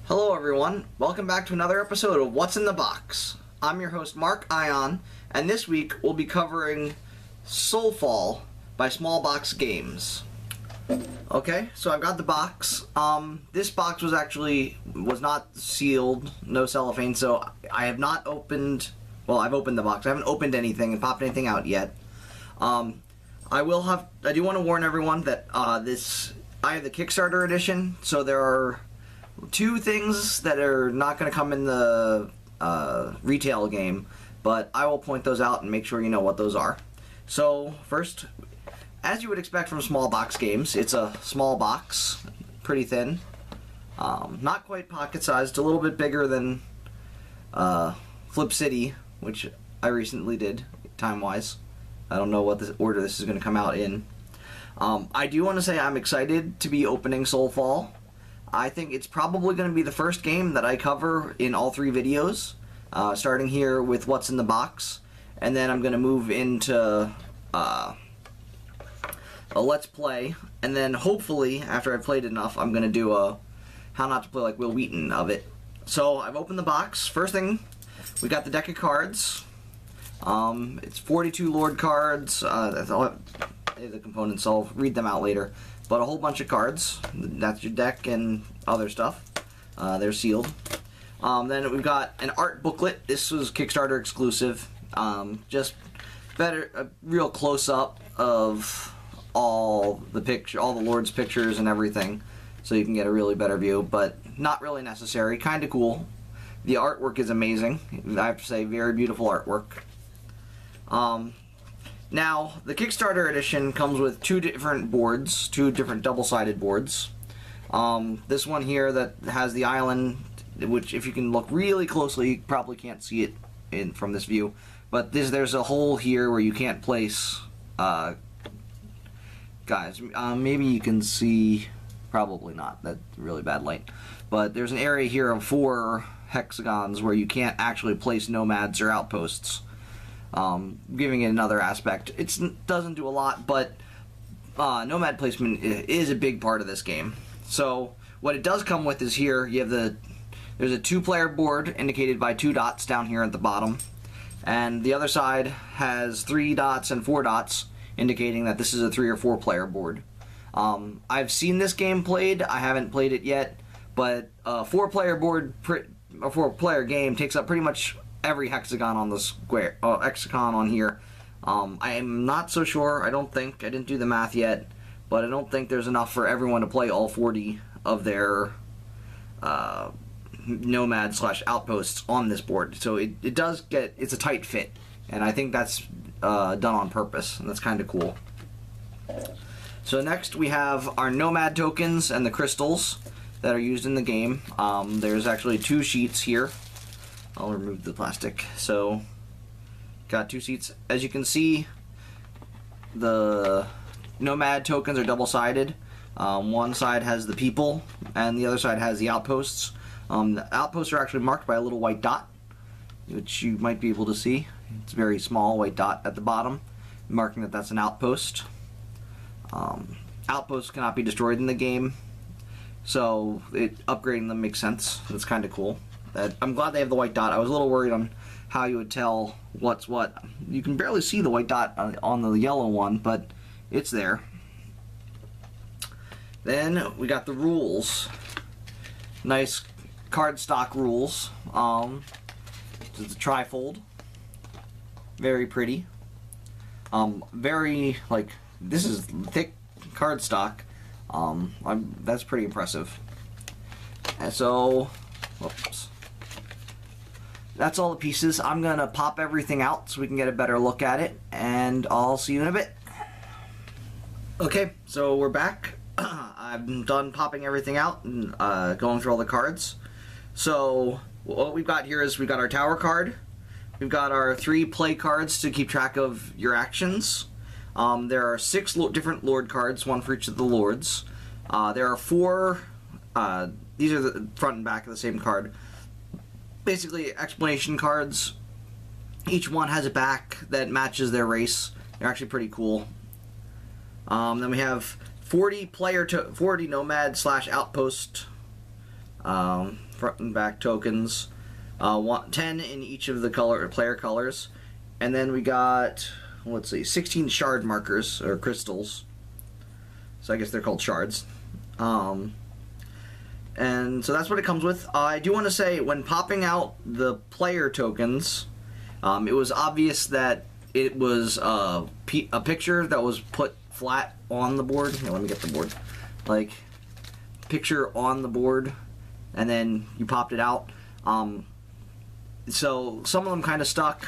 Hello everyone, welcome back to another episode of What's in the Box. I'm your host Mark Ion, and this week we'll be covering Soulfall by Small Box Games. Okay, so I've got the box. This box was not sealed, no cellophane, so I have not opened, well, I've opened the box. I haven't opened anything and popped anything out yet. I do want to warn everyone that I have the Kickstarter edition, so there are two things that are not going to come in the retail game, but I will point those out and make sure you know what those are. So first, as you would expect from small box games, it's a small box, pretty thin, not quite pocket sized, a little bit bigger than Flip City, which I recently did time-wise. I don't know what order this is going to come out in. I do want to say I'm excited to be opening Soulfall. I think it's probably going to be the first game that I cover in all three videos, starting here with What's in the Box, and then I'm going to move into a Let's Play, and then hopefully, after I've played enough, I'm going to do a How Not to Play Like Will Wheaton of it. So, I've opened the box. First thing, we got the deck of cards. It's 42 Lord cards. The components, I'll read them out later. But a whole bunch of cards. That's your deck and other stuff. They're sealed. Then we've got an art booklet. This was Kickstarter exclusive. Just a real close-up of all the Lord's pictures and everything, so you can get a really better view. But not really necessary. Kind of cool. The artwork is amazing. I have to say, very beautiful artwork. Now, the Kickstarter edition comes with two different boards, two different double-sided boards. This one here that has the island, which if you can look really closely, you probably can't see it from this view. But there's a hole here where you can't place, guys, maybe you can see, probably not, that's really bad light. But there's an area here of 4 hexagons where you can't actually place nomads or outposts. Giving it another aspect. It doesn't do a lot, but nomad placement is a big part of this game. So what it does come with is here you have there's a 2-player board indicated by 2 dots down here at the bottom, and the other side has 3 dots and 4 dots indicating that this is a 3 or 4-player board. I've seen this game played. I haven't played it yet, but a 4-player board, a 4-player game takes up pretty much every hexagon on the square, hexagon on here. I am not so sure. I didn't do the math yet, but I don't think there's enough for everyone to play all 40 of their nomad / outposts on this board. So it's a tight fit, and I think that's done on purpose, and that's kind of cool. So next we have our nomad tokens and the crystals that are used in the game. There's actually 2 sheets here. I'll remove the plastic. So, got 2 sheets. As you can see, the nomad tokens are double-sided. One side has the people, and the other side has the outposts. The outposts are actually marked by a little white dot, which you might be able to see. It's a very small white dot at the bottom, marking that that's an outpost. Outposts cannot be destroyed in the game, so upgrading them makes sense. That's kind of cool. I'm glad they have the white dot. I was a little worried on how you would tell what's what. You can barely see the white dot on the yellow one, but it's there. Then we got the rules. Nice cardstock rules. It's a trifold. Very pretty. This is thick cardstock. That's pretty impressive. And so, whoops. That's all the pieces. I'm going to pop everything out so we can get a better look at it, and I'll see you in a bit. Okay, so we're back. I'm done popping everything out and going through all the cards. So what we've got here is we've got our tower card. We've got our 3 play cards to keep track of your actions. There are 6 different Lord cards, 1 for each of the Lords. There are 4, these are the front and back of the same card. Basically explanation cards. Each one has a back that matches their race. They're actually pretty cool. Then we have 40 nomad / outpost front and back tokens, 10 in each of the player colors, and then we got, let's see, 16 shard markers or crystals. So I guess they're called shards. And so that's what it comes with. I do want to say, when popping out the player tokens, it was obvious that it was a picture that was put flat on the board. Here, let me get the board. Like, picture on the board, and then you popped it out. So some of them kind of stuck,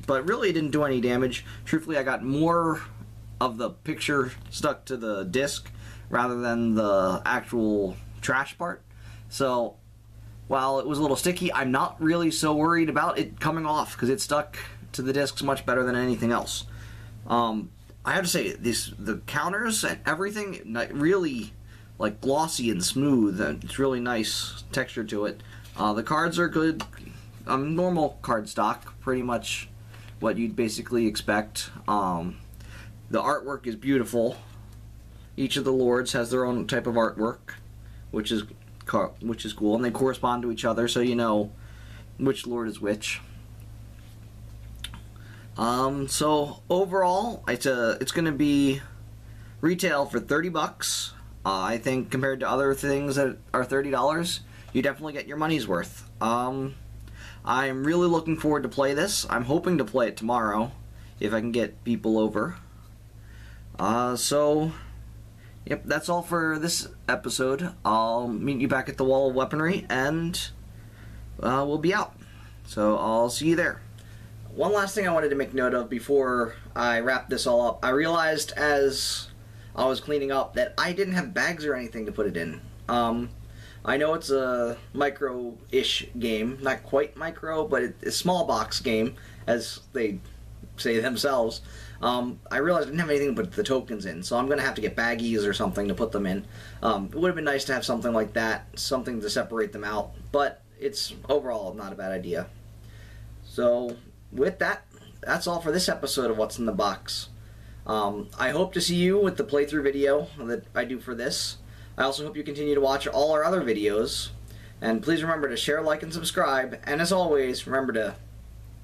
but really didn't do any damage. Truthfully, I got more of the picture stuck to the disc rather than the actual trash part. So while it was a little sticky, I'm not really so worried about it coming off because it stuck to the discs much better than anything else. I have to say, the counters and everything really like glossy and smooth, and it's really nice texture to it. The cards are good, normal card stock, pretty much what you'd basically expect. The artwork is beautiful. Each of the lords has their own type of artwork, which is cool, and they correspond to each other, so you know which lord is which. So overall, it's going to be retail for 30 bucks. I think compared to other things that are $30, you definitely get your money's worth. I'm really looking forward to play this. I'm hoping to play it tomorrow if I can get people over. So yep, that's all for this episode. I'll meet you back at the wall of weaponry, and we'll be out. So I'll see you there. One last thing I wanted to make note of before I wrap this all up. I realized as I was cleaning up that I didn't have bags or anything to put it in. I know it's a micro-ish game. Not quite micro, but it's a small box game, as they say themselves. I realized I didn't have anything to put the tokens in, so I'm going to have to get baggies or something to put them in. It would have been nice to have something like that, something to separate them out, but it's overall not a bad idea. So with that, that's all for this episode of What's in the Box. I hope to see you with the playthrough video that I do for this. I also hope you continue to watch all our other videos. And please remember to share, like, and subscribe. And as always, remember to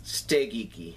stay geeky.